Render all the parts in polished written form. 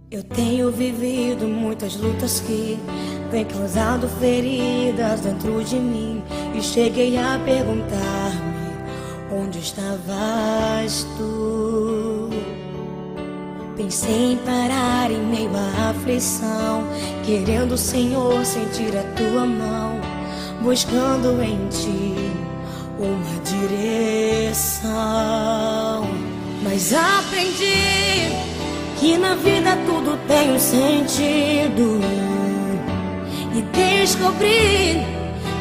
Eu tenho vivido muitas lutas que têm causado feridas dentro de mim, e cheguei a perguntar-me: onde estavas tu? Pensei em parar em meio à aflição, querendo, Senhor, sentir a tua mão, buscando em ti uma direção. Mas aprendi que na vida tudo tem um sentido, e descobri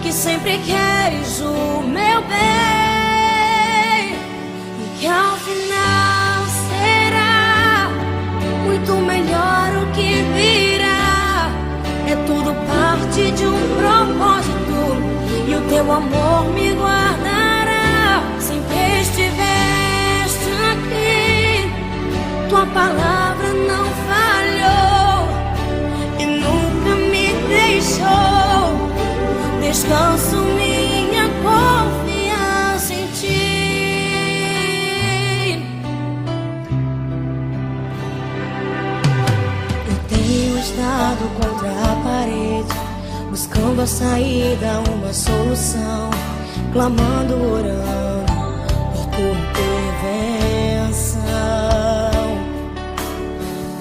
que sempre queres o meu bem, e que ao final será muito melhor o que virá. É tudo parte de um propósito, e o teu amor me guardará. Sempre estiveste aqui, tua palavra não falhou e nunca me deixou. Descanso minha confiança em ti. Eu tenho estado contra a parede, buscando a saída, uma solução, clamando, orando por tua intervenção.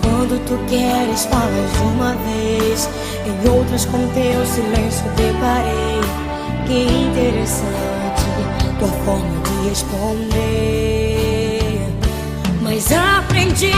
Quando tu queres, falas de uma vez, em outras com teu silêncio deparei. Que interessante tua forma de responder. Mas aprendi